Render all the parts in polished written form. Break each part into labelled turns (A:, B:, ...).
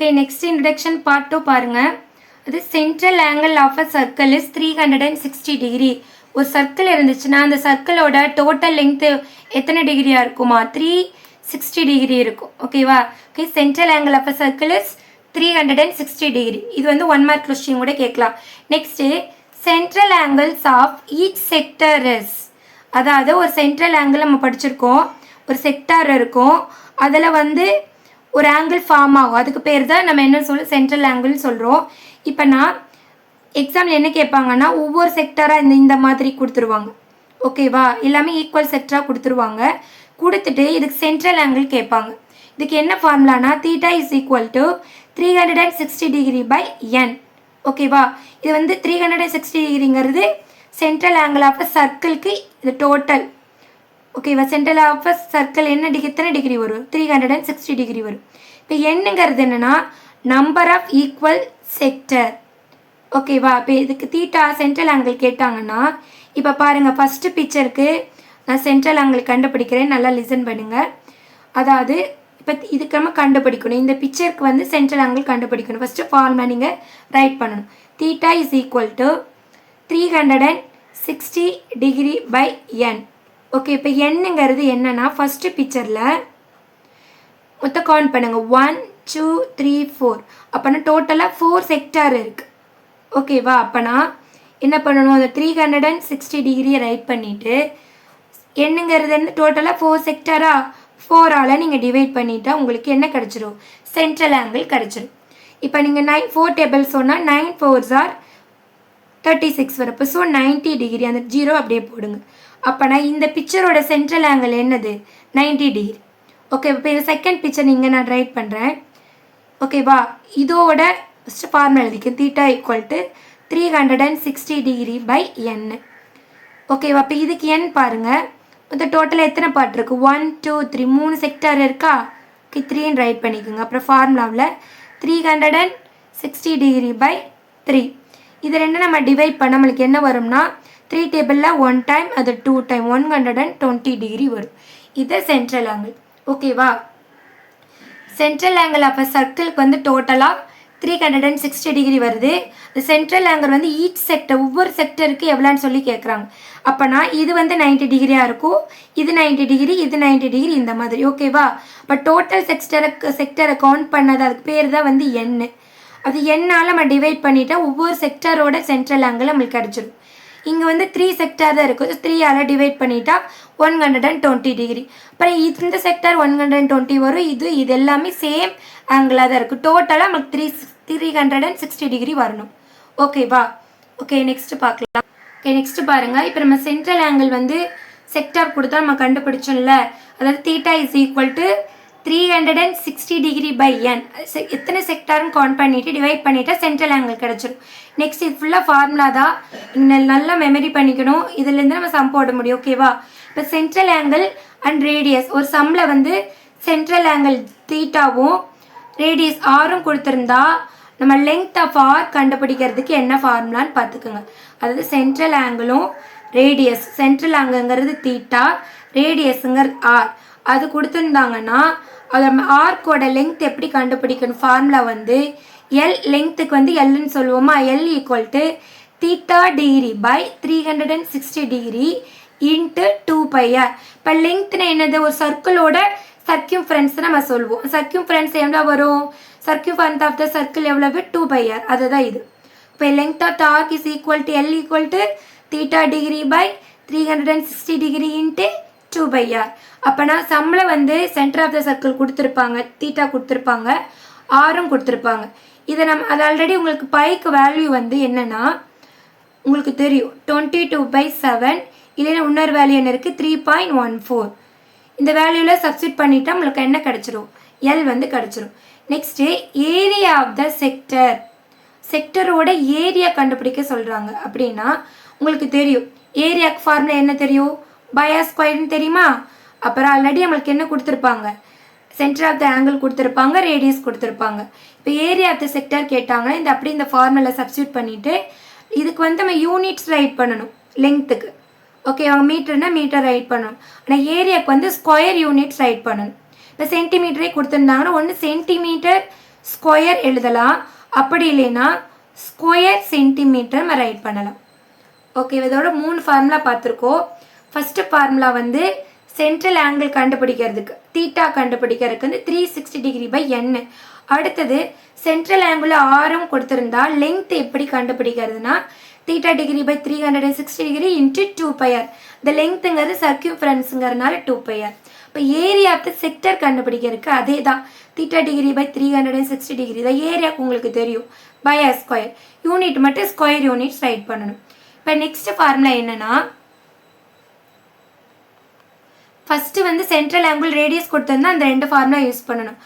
A: Okay, next introduction part 2 பாருங்க. அது central angle of a circle is 360 degree. ஒரு circle இருந்துச்சுன்னா அந்த சர்க்கிளோட டோட்டல் லெங்த் எத்தனை டிகிரியா இருக்குமா? 360 டிகிரி இருக்கும். ஓகேவா? Okay, central angle of a circle is 360 degree. இது வந்து 1 மார்க் கொஸ்டின் கூட கேட்கலாம். Next central angles of each sector is, அதாவது ஒரு சென்ட்ரல் ஆங்கிள் நம்ம படிச்சிருக்கோம், ஒரு செக்டார் இருக்கும், அதில் வந்து ஒரு ஆங்கிள் ஃபார்ம் ஆகும், அதுக்கு பேர் தான் நம்ம என்ன சென்ட்ரல் ஆங்கிள் சொல்கிறோம். இப்போ நான் எக்ஸாம்பிள் என்ன கேட்பாங்கன்னா ஒவ்வொரு செக்டராக இந்த மாதிரி கொடுத்துருவாங்க. ஓகேவா? எல்லாமே ஈக்குவல் செக்டராக கொடுத்துருவாங்க. கொடுத்துட்டு இதுக்கு சென்ட்ரல் ஆங்கிள் கேட்பாங்க. இதுக்கு என்ன ஃபார்முலானா theta is equal to 360 degree by N. ஓகேவா? இது வந்து 360 டிகிரிங்கிறது சென்ட்ரல் ஆங்கிள் ஆஃப் அ சர்க்கிளுக்கு இது டோட்டல். ஓகேவா? சென்ட்ரல் ஆஃப் அ சர்க்கிள் என்ன எத்தனை டிகிரி வரும்? 360 டிகிரி வரும். இப்போ என்னங்கிறது என்னென்னா நம்பர் ஆஃப் ஈக்குவல் செக்டர். ஓகேவா? இப்போ இதுக்கு தீட்டா சென்ட்ரல் ஆங்கிள் கேட்டாங்கன்னா இப்போ பாருங்கள், ஃபஸ்ட்டு பிக்சருக்கு நான் சென்ட்ரல் ஆங்கிள் கண்டுபிடிக்கிறேன், நல்லா லிசன் பண்ணுங்கள். அதாவது இப்போ இதுக்கு நம்ம கண்டுபிடிக்கணும், இந்த பிக்சருக்கு வந்து சென்ட்ரல் ஆங்கிள் கண்டுபிடிக்கணும். ஃபஸ்ட்டு ஃபார்முலா நீங்கள் ரைட் பண்ணணும். Theta is equal to 360 degree by n. Okay, இப்போ என்னங்கிறது என்னன்னா ஃபஸ்ட்டு பிக்சரில் மொத்தம் கவுண்ட் பண்ணுங்கள், 1 2 3 4. அப்போனா டோட்டலாக 4 செக்டார் இருக்குது. ஓகேவா? அப்போனா என்ன பண்ணணும், அந்த 360 டிகிரியை ரைட் பண்ணிவிட்டு என்னங்கிறது என்ன டோட்டலாக 4 செக்டாரா, 4ஆல் நீங்கள் டிவைட் பண்ணிட்டா உங்களுக்கு என்ன கிடச்சிரும்? சென்ட்ரல் ஆங்கிள் கிடச்சிரும். இப்போ நீங்கள் 4 டேபிள் சொன்னால் 9 4s are 36 வரப்போ, ஸோ 90 டிகிரி, அந்த 0 அப்படியே போடுங்க. அப்போனா இந்த பிக்சரோட சென்ட்ரல் ஆங்கிள் என்னது? 90 டிகிரி. ஓகே, இப்போ இது செகண்ட் பிக்சர் நீங்கள் நான் ரைட் பண்ணுறேன். ஓகேவா? இதோட ஃபஸ்ட்டு ஃபார்முலா எழுதிக்க, theta equal to 360 degree by N. ஓகேவா? இப்போ இதுக்கு என் பாருங்கள், இந்த டோட்டலாக எத்தனை பார்ட் இருக்குது? 1 2 3, 3 செக்டார் இருக்கா? ஓகே, 3ன்னு ரைட் பண்ணிக்கோங்க. அப்புறம் ஃபார்முலாவில் 360 டிகிரி பை 3. இது ரெண்டு நம்ம டிவைட் பண்ண நம்மளுக்கு என்ன வரும்னா 3 டேபிளில் 1 டைம், அது 2 டைம், 120 டிகிரி வரும். இது சென்ட்ரல் ஆங்கிள். ஓகேவா? சென்ட்ரல் ஆங்கிள் ஆஃப் அ சர்க்கிளுக்கு வந்து டோட்டலாக 360 டிகிரி வருது. இந்த சென்ட்ரல் ஆங்கிள் வந்து ஈச் செக்டர், ஒவ்வொரு செக்டருக்கு எவ்வளோன்னு சொல்லி கேட்குறாங்க. அப்போனா இது வந்து 90 டிகிரியாக இருக்கும், இது 90 டிகிரி, இது 90 டிகிரி, இந்த மாதிரி. ஓகேவா? இப்போ டோட்டல் செக்டரை கவுண்ட் பண்ணது, அதுக்கு பேர் தான் வந்து எண்ணு. அது எண்ணால் நம்ம டிவைட் பண்ணிட்டா ஒவ்வொரு செக்டரோட சென்ட்ரல் ஆங்கிள் நம்மளுக்கு கிடச்சிடும். இங்கே வந்து 3 செக்டார் தான் இருக்குது, 3ஆல் டிவைட் பண்ணிட்டா 120 டிகிரி. அப்புறம் இந்த செக்டார் 120 வரும், இது எல்லாமே சேம் ஆங்கிளாக தான் இருக்குது. டோட்டலாக நமக்கு 360 டிகிரி வரணும். ஓகேவா? ஓகே, நெக்ஸ்ட் பார்க்கலாம். ஓகே, நெக்ஸ்ட் பாருங்கள். இப்போ நம்ம சென்ட்ரல் ஆங்கிள் வந்து செக்டார் கொடுத்தா நம்ம கண்டுபிடிச்சோம்ல, அதாவது theta is equal to 360 degree by N. எத்தனை செக்டார்னு கவுண்ட் பண்ணிவிட்டு டிவைட் பண்ணிவிட்டா சென்ட்ரல் ஆங்கிள் கிடச்சிடும். நெக்ஸ்ட் இது ஃபுல்லாக ஃபார்முலா தான், நல்லா மெமரி பண்ணிக்கணும், இதுலேருந்து நம்ம சம் போட முடியும். ஓகேவா? இப்போ சென்ட்ரல் ஆங்கிள் அண்ட் ரேடியஸ், ஒரு சம்மில் வந்து சென்ட்ரல் ஆங்கிள் தீட்டாவும் ரேடியஸ் ஆரும் கொடுத்துருந்தா நம்ம லெங்த் ஆஃப் ஆர் கண்டுபிடிக்கிறதுக்கு என்ன ஃபார்முலான்னு பார்த்துக்குங்க. அதாவது சென்ட்ரல் ஆங்கிளும் ரேடியஸ், சென்ட்ரல் ஆங்கிள்ங்கிறது தீட்டா, ரேடியஸுங்கிறது ஆர், அது கொடுத்துருந்தாங்கன்னா அது ஆர்க்கோட லெங்த் எப்படி கண்டுபிடிக்கணும்? ஃபார்முலா வந்து எல், லெங்த்துக்கு வந்து எல்லுன்னு சொல்லுவோமா, l equal to theta degree by 360 degree into 2πr. இப்போ லெங்க்த்னா என்னது? ஒரு சர்க்கிளோட சர்க்கியூம்ஃபரன்ஸ் நம்ம சொல்லுவோம். சர்க்கியூம்ஃபரன்ஸ் எவ்வளோ வரும்? சர்க்கியூம்ஃபரன்ஸ் ஆஃப் த சர்க்கிள் எவ்வளவு? 2πr. அதுதான் இது. இப்போ length of the arc is equal to l equal to theta degree by 360 degree into 2πr. அப்போனா சம்மில் வந்து சென்டர் ஆஃப் த சர்க்கிள் கொடுத்துருப்பாங்க, தீட்டா கொடுத்துருப்பாங்க, ஆரும் கொடுத்துருப்பாங்க. இதை அது ஆல்ரெடி உங்களுக்கு பைக்கு வேல்யூ வந்து என்னென்னா உங்களுக்கு தெரியும், 22/7. இல்லைன்னா இன்னொரு வேல்யூ என்ன இருக்குது? 3.14. இந்த வேல்யூவில் சப்ஸ்டிட் பண்ணிவிட்டால் உங்களுக்கு என்ன கிடச்சிரும்? எல் வந்து கிடச்சிரும். Next area of the sector, செக்டரோட ஏரியா கண்டுபிடிக்க சொல்கிறாங்க. அப்படின்னா உங்களுக்கு தெரியும் ஏரியாவுக்கு ஃபார்முலா என்ன தெரியும்? பை ஸ்கொயர்னு தெரியுமா? அப்புறம் ஆல்ரெடி நம்மளுக்கு என்ன கொடுத்துருப்பாங்க? சென்டர் ஆஃப் த ஆங்கிள் கொடுத்துருப்பாங்க, ரேடியஸ் கொடுத்துருப்பாங்க. இப்போ ஏரியா ஆஃப் த செக்டர் கேட்டாங்கன்னா இந்த ஃபார்முலா சப்ஸ்டியூட் பண்ணிவிட்டு இதுக்கு வந்து நம்ம யூனிட்ஸ் ரைட் பண்ணணும் லெங்க்த்துக்கு. ஓகே, அவங்க மீட்டர்னா மீட்டர் ரைட் பண்ணணும், ஆனால் ஏரியாவுக்கு வந்து ஸ்கொயர் யூனிட்ஸ் ரைட் பண்ணணும். இப்போ சென்டிமீட்டரே கொடுத்துருந்தாங்கன்னா ஒன்று சென்டிமீட்டர் ஸ்கொயர் எழுதலாம், அப்படி இல்லைன்னா ஸ்கொயர் சென்டிமீட்டர் நம்ம ரைட் பண்ணலாம். ஓகே, இதோட 3 ஃபார்முலா பார்த்துருக்கோம். ஃபஸ்ட்டு ஃபார்முலா வந்து சென்ட்ரல் ஆங்கிள் கண்டுபிடிக்கிறதுக்கு தீட்டா கண்டுபிடிக்கிறதுக்கு வந்து 360 டிகிரி பை n. அடுத்தது சென்ட்ரல் ஆங்கிள் ஆரம் கொடுத்துருந்தா லெங்த் எப்படி கண்டுபிடிக்கிறதுனா theta degree by 360 degree into 2πr. இந்த லெங்க்த்துங்கிறது சர்க்கியூஃபரன்ஸுங்கிறதுனால 2πr. இப்போ ஏரியா ஆஃப் த செக்டர் கண்டுபிடிக்கிறதுக்கு அதே தான், தீட்டா டிகிரி பை 360 டிகிரி. இதை ஏரியாவுக்கு உங்களுக்கு தெரியும், பை ஆர் ஸ்கொயர். யூனிட் மட்டும் ஸ்கொயர் யூனிட்ஸ் ரைட் பண்ணணும். இப்போ நெக்ஸ்ட் ஃபார்முலா என்னன்னா, ஃபஸ்ட்டு வந்து சென்ட்ரல் ஆங்கிள் ரேடியஸ் கொடுத்துருந்தா அந்த 2 ஃபார்முலா யூஸ் பண்ணணும்.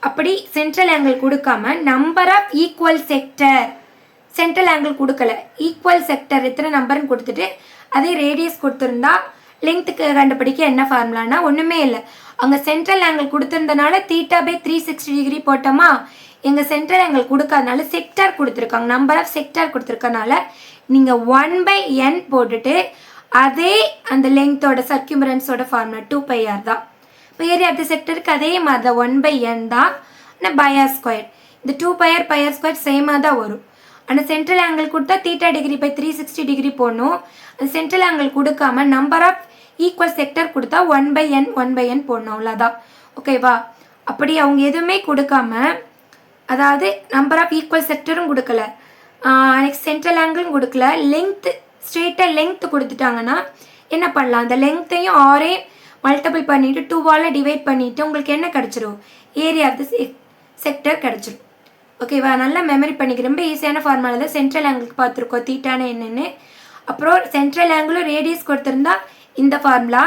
A: அப்படி சென்ட்ரல் ஆங்கிள் கொடுக்காம number of equal sector, central angle கொடுக்கல, ஈக்குவல் செக்டர் எத்தனை நம்பர்னு கொடுத்துட்டு அதே ரேடியஸ் கொடுத்துருந்தா லெங்க்த்துக்கு கண்டுபிடிக்க என்ன ஃபார்முலானா ஒன்றுமே இல்லை. அங்கே சென்ட்ரல் ஆங்கிள் கொடுத்துருந்தனால தீட்டா பை 360 டிகிரி போட்டோமா, எங்கள் சென்ட்ரல் ஆங்கிள் கொடுக்காதனால செக்டார் கொடுத்துருக்காங்க, நம்பர் ஆஃப் செக்டார் கொடுத்துருக்கனால நீங்கள் 1/n போட்டுட்டு அதே அந்த லெங்க்த்தோட சர்க்கியூமரன்ஸோட ஃபார்முலா 2πr தான். இப்போ ஏரியா ஆஃப் த செக்டருக்கு அதே மாதிரி தான் 1/n தான், ஆனால் பை ஆர் ஸ்கொயர். இந்த 2πr πr ஸ்கொயர் சேமாக தான் வரும். ஆனால் சென்ட்ரல் ஆங்கிள் கொடுத்தா தீட்டா டிகிரி பை 360 டிகிரி போடணும். அந்த சென்ட்ரல் ஆங்கிள் கொடுக்காம நம்பர் ஆஃப் ஈக்குவல் செக்டர் கொடுத்தா 1/n போடணும், அவ்வளோதான். ஓகேவா? அப்படி அவங்க எதுவுமே கொடுக்காம, அதாவது நம்பர் ஆஃப் ஈக்குவல் செக்டரும் கொடுக்கல, நெக்ஸ்ட் சென்ட்ரல் ஆங்கிளும் கொடுக்கல, லெங்க்த் ஸ்ட்ரெயிட்டாக லெங்க்த் கொடுத்துட்டாங்கன்னா என்ன பண்ணலாம், அந்த லெங்க்த்தையும் ஆரே மல்டிபிள் பண்ணிவிட்டு 2வால் டிவைட் பண்ணிவிட்டு உங்களுக்கு என்ன கிடச்சிரும், ஏரியா ஆஃப் த செக்டர் கிடச்சிரும். ஓகேவா? நல்லா மெமரி பண்ணிக்க. ரொம்ப ஈஸியான ஃபார்முலா தான். சென்ட்ரல் ஆங்கிளுக்கு பார்த்துருக்கோம் தீட்டான என்னென்னு. அப்புறம் சென்ட்ரல் ஆங்கிளும் ரேடியஸ் கொடுத்துருந்தா இந்த ஃபார்முலா.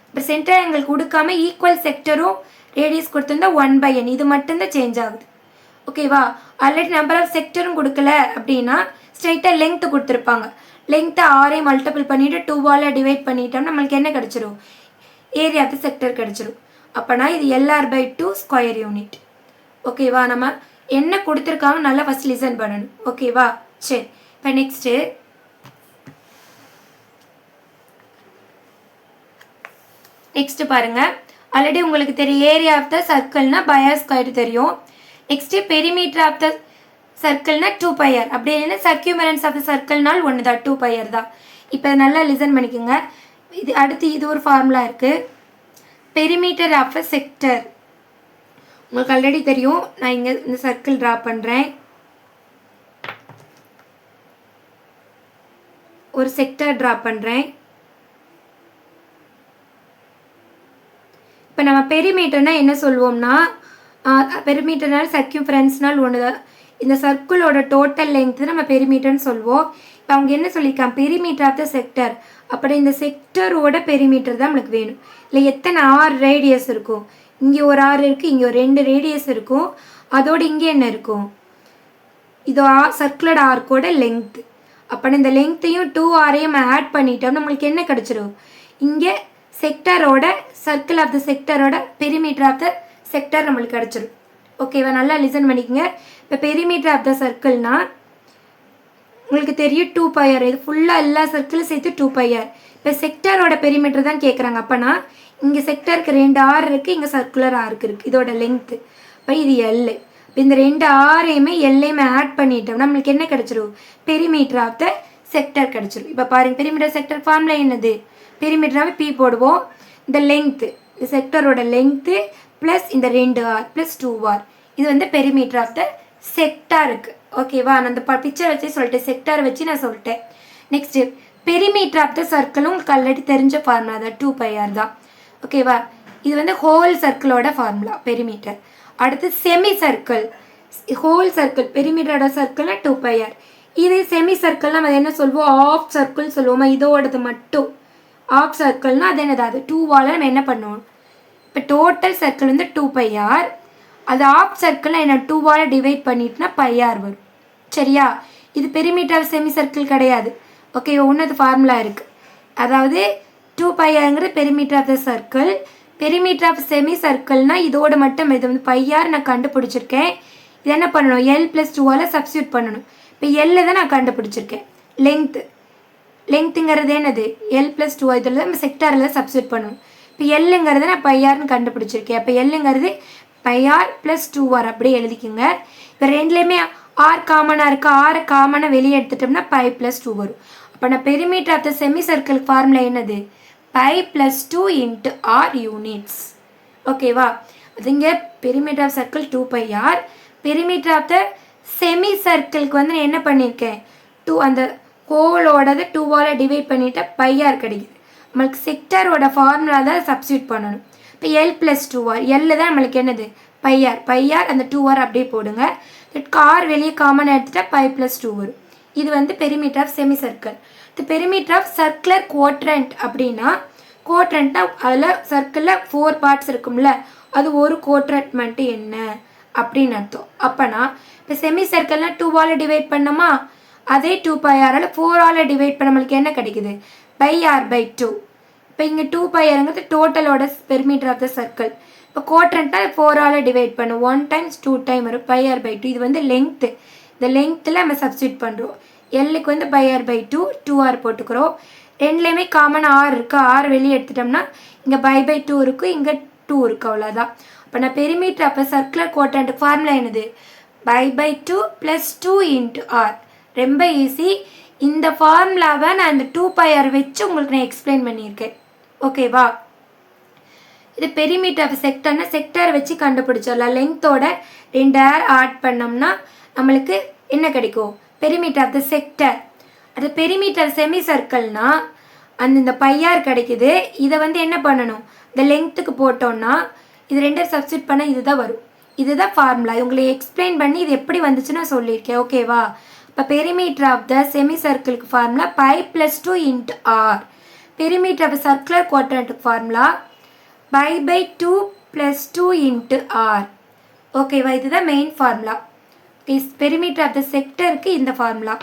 A: இப்போ சென்ட்ரல் ஆங்கிள் கொடுக்காம ஈக்குவல் செக்டரும் ரேடியஸ் கொடுத்துருந்தா 1/n. இது மட்டும்தான் சேஞ்ச் ஆகுது. ஓகேவா? ஆல்ரெடி நம்பர் ஆஃப் செக்டரும் கொடுக்கல அப்படின்னா ஸ்ட்ரைட்டாக லெங்க்த்து கொடுத்துருப்பாங்க. லெங்க்த்தை ஆரே மல்டிபிள் பண்ணிவிட்டு 2வால் டிவைட் பண்ணிட்டோம்னா நம்மளுக்கு என்ன கிடச்சிரும், ஏரியா ஆஃப் த செக்டர் கிடச்சிரும். அப்போனா இது LR/2 ஸ்கொயர் யூனிட். ஓகேவா? நம்ம என்ன கொடுத்துருக்காங்க நல்லா ஃபஸ்ட் லிசன் பண்ணணும். ஓகேவா? சரி, இப்போ நெக்ஸ்ட்டு பாருங்கள். ஆல்ரெடி உங்களுக்கு தெரியும் ஏரியா ஆஃப் த சர்க்கிள்னா பை ஆர் ஸ்கொயர் தெரியும். நெக்ஸ்ட்டு பெரிமீட்டர் ஆஃப் த சர்க்கிள்னா 2πr. அப்படி இல்லைன்னா சர்க்கியூமரன்ஸ் ஆஃப் த சர்க்கிள்னால் ஒன்று தான், 2πr தான். இப்போ நல்லா லிசன் பண்ணிக்கோங்க. இது ஒரு ஃபார்முலா இருக்குது. பெரிமீட்டர் ஆஃப் அ செக்டர் உங்களுக்கு ஆல்ரெடி தெரியும். நான் இங்கே இந்த சர்க்கிள் ட்ரா பண்ணுறேன். ஒரு செக்டர் ட்ரா பண்ணுறேன். இப்போ நம்ம பெரிமீட்டர்னா என்ன சொல்லுவோம்னா, பெரிமீட்டர்னால் சர்க்கியூஃபரன்ஸ்னால் ஒன்று தான். இந்த சர்க்கிளோட டோட்டல் லெங்க்த்து நம்ம பெரிமீட்டர்னு சொல்லுவோம். இப்போ அவங்க என்ன சொல்லியிருக்காங்க, பெரிமீட்டர் ஆஃப் த செக்டர். அப்படி இந்த செக்டரோட பெரிமீட்டர் தான் நம்மளுக்கு வேணும். இல்லை எத்தனை 6 ரேடியஸ் இருக்கும், இங்கே ஒரு 6 இருக்குது, இங்கே ஒரு 2 ரேடியஸ் இருக்கும், அதோடு இங்கே என்ன இருக்கும், இது சர்க்குலர் ஆர்க்கோட லெங்க்த்து. அப்போ இந்த லெங்க்த்தையும் 2rஐயும் ஆட் பண்ணிட்டோம் நம்மளுக்கு என்ன கிடச்சிரும், இங்கே செக்டரோட சர்க்கிள் ஆஃப் த செக்டரோட பெரிமீட்டர் ஆஃப் த செக்டர் நம்மளுக்கு கிடச்சிரும். ஓகேவா? நல்லா லிசன் பண்ணிக்கோங்க. இப்போ பெரிமீட்டர் ஆஃப் த சர்க்கிள்னா உங்களுக்கு தெரியும் 2πr. இது ஃபுல்லாக எல்லா சர்க்கிளும் சேர்த்து 2πr. இப்போ செக்டரோட பெரிமீட்டர் தான் கேட்குறாங்க. அப்போனா இங்கே செக்டருக்கு 2 ஆர் இருக்குது, இங்கே சர்க்குலர் ஆர்க்கு இருக்குது, இதோட லெங்க்த்து. இப்போ இது எல். இப்போ இந்த 2 ஆரையுமே எல்லையுமே ஆட் பண்ணிட்டோம் நம்மளுக்கு என்ன கிடச்சிரும், பெரிமீட்டர் ஆஃப் த செக்டர் கிடச்சிரும். இப்போ பாருங்கள், பெரிமீட்டர் செக்டர் ஃபார்முலா என்னது, பெரிமீட்டராகவே பி போடுவோம். இந்த லெங்க்த்து, இந்த செக்டரோட லெங்க்த்து ப்ளஸ் இந்த 2r ப்ளஸ் 2r, இது வந்து பெரிமீட்டர் ஆஃப் த செக்டாருக்கு. ஓகேவா? நான் அந்த பிக்சர் வச்சு சொல்லிட்டேன், செக்டார் வச்சு நான் சொல்லிட்டேன். நெக்ஸ்ட்டு பெரிமீட்டர் ஆஃப் த சர்க்கிளும் உங்களுக்கு ஆல்ரெடி தெரிஞ்ச ஃபார்முலா தான், 2πr தான். ஓகேவா? இது வந்து ஹோல் சர்க்கிளோட ஃபார்முலா பெரிமீட்டர். அடுத்து செமி சர்க்கிள், ஹோல் சர்க்கிள் பெரிமீட்டரோட சர்க்கிள்னா 2πr. இது செமி சர்க்கிள்னா நம்ம என்ன சொல்லுவோம், ஆஃப் சர்க்கிள் சொல்லுவோமா, இதோடது மட்டும் ஆஃப் சர்க்கிள்னா அது என்னது, அது 2வால் நம்ம என்ன பண்ணுவோம், இப்போ டோட்டல் சர்க்கிள் வந்து 2πr, அது ஆஃப் சர்க்கிளில் என்ன 2வால் டிவைட் பண்ணிட்டுனா πr வரும். சரியா? இது பெரிமீட்டர் ஆஃப் செமி சர்க்கிள் கிடையாது. ஓகே, ஒன்றது ஃபார்முலா இருக்குது. அதாவது 2πrங்கிறது perimeter of the circle. Perimeter of semi சர்க்கிள்னால் இதோட மட்டும் இது வந்து πr நான் கண்டுபிடிச்சிருக்கேன். இது என்ன பண்ணணும், l+2ஆல் சப்ஸ்டியூட் பண்ணணும். இப்போ எல்லை தான் நான் கண்டுபிடிச்சிருக்கேன். லெங்க்த்துங்கிறது என்னது, l+2 இதில் நம்ம செக்டாரில் சப்ஸ்டியூட் பண்ணணும். இப்போ எல்லுங்கிறது நான் πrன்னு கண்டுபிடிச்சிருக்கேன். அப்போ எல்லுங்கிறது பை ஆர் ப்ளஸ் 2r அப்படியே எழுதிக்கோங்க. இப்போ ரெண்டுலேயுமே ஆர் காமனாக இருக்குது, ஆரை காமனாக வெளியே எடுத்துட்டோம்னா பை ப்ளஸ் 2 வரும். அப்போ நான் perimeter of the semi circle formula என்னது? Pi plus 2 into R units. ஓகேவா? அது இங்கே perimeter of circle 2πr, perimeter of the semi சர்க்கிளுக்கு வந்து நான் என்ன பண்ணியிருக்கேன், 2 அந்த ஹோலோடது 2ஆல் டிவைட் பண்ணிவிட்டு பைஆர் கிடைக்குது. நம்மளுக்கு செக்டரோட ஃபார்முலா தான் சப்ஸ்டியூட் பண்ணணும். இப்போ எல் ப்ளஸ் 2r, எல் தான் நம்மளுக்கு என்னது பைஆர், அந்த 2r அப்படியே போடுங்க. ஆர் வெளியே காமன் எடுத்துட்டா பை ப்ளஸ் 2 வரும். இது வந்து பெரிமீட்டர் ஆஃப் செமி சர்க்கிள். இது பெரிமீட்டர் ஆஃப் சர்க்குலர் குவாட்ரண்ட் அப்படின்னா, குவாட்ரண்ட்னா அதில் சர்க்கிளில் 4 பார்ட்ஸ் இருக்கும்ல, அது ஒரு குவாட்ரண்ட் மட்டும் என்ன அப்படின்னு அர்த்தம். அப்போனா இப்போ செமி சர்க்கிள்னால் 2ஆல் டிவைட் பண்ணோமா, அதே 2πr 4ஆல் டிவைட் பண்ண நம்மளுக்கு என்ன கிடைக்குது? Pi r by 2. இப்போ இங்கே 2πrங்கிறது டோட்டலோட பெரிமீட்டர் ஆஃப் த சர்க்கிள். இப்போ குவாட்ரண்ட்டாக 4ஆல் டிவைட் பண்ணும், 1 டைம்ஸ் 2 டைம் வரும் பை ஆர் பை 2. இது வந்து லெங்க்த்து. இந்த லெங்க்த்தில் நம்ம சப்ஸ்டியூட் பண்ணுறோம். எல்லுக்கு வந்து பை ஆர் பை 2, 2r போட்டுக்கிறோம். ரெண்டுலேயுமே காமனாக ஆர் இருக்குது, ஆர் வெளியே எடுத்துட்டோம்னா இங்கே பை 2 இருக்குது, இங்கே 2 இருக்குது, அவ்வளோதான். அப்போ நான் பெரிமீட்டர் ஆஃப் சர்க்குலர் குவாட்ரண்ட்டுக்கு ஃபார்முலா என்னது? Pi 2 plus 2 into r. ரொம்ப ஈஸி. இந்த ஃபார்முலாவை நான் இந்த 2πr வச்சு உங்களுக்கு நான் எக்ஸ்பிளைன் பண்ணியிருக்கேன். ஓகேவா? இது பெரிமீட்டர் ஆஃப் செக்டர்னா செக்டரை வச்சு கண்டுபிடிச்சிடலாம். லெங்க்த்தோட 2 ஆர் ஆட் பண்ணோம்னா நம்மளுக்கு என்ன கிடைக்கும்? Perimeter of the sector. அது பெரிமீட்டர் செமி சர்க்கிள்னா இந்த பையார் கிடைக்குது. இதை வந்து என்ன பண்ணணும்? இந்த லெங்க்த்துக்கு போட்டோம்னா இது ரெண்டும் சப்ஸ்டியூட் பண்ணால் இதுதான் வரும். இதுதான் ஃபார்முலா. உங்களுக்கு எக்ஸ்பிளைன் பண்ணி இது எப்படி வந்துச்சுன்னு நான் சொல்லியிருக்கேன். ஓகேவா? இப்போ பெரிமீட்டர் ஆஃப் த செமி சர்க்கிளுக்கு formula pi plus 2 into R. Perimeter of circular குவாட்ரண்ட்டுக்கு formula pi 2 plus 2 into R. ஓகேவா? இதுதான் main formula. Perimeter of the செக்டருக்கு இந்த ஃபார்முலா.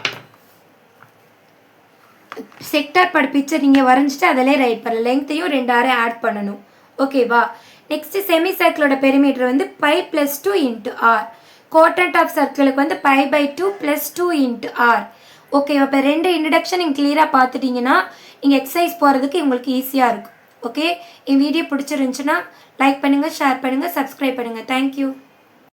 A: செக்டர் பட பிக்சர் நீங்கள் வரைஞ்சிட்டு அதிலே ரைட் பண்ணலாம். லெங்க்த்தையும் 2 ஆரை ஆட் பண்ணணும். ஓகேவா? நெக்ஸ்ட் செமி சர்க்கிளோட பெரிமீட்டர் வந்து pi plus 2 into R. Quadrant of சர்க்கிளுக்கு வந்து பை 2 ப்ளஸ் 2 இன்ட்டு ஆர். ஓகேவா? இப்போ 2 இன்ட்ரடக்ஷன் நீங்கள் கிளியராக பார்த்துட்டிங்கன்னா நீங்கள் எக்ஸசைஸ் போகிறதுக்கு உங்களுக்கு ஈஸியாக இருக்கும். ஓகே, என் வீடியோ பிடிச்சிருந்துச்சுன்னா லைக் பண்ணுங்கள், ஷேர் பண்ணுங்கள், சப்ஸ்கிரைப் பண்ணுங்கள். தேங்க்யூ.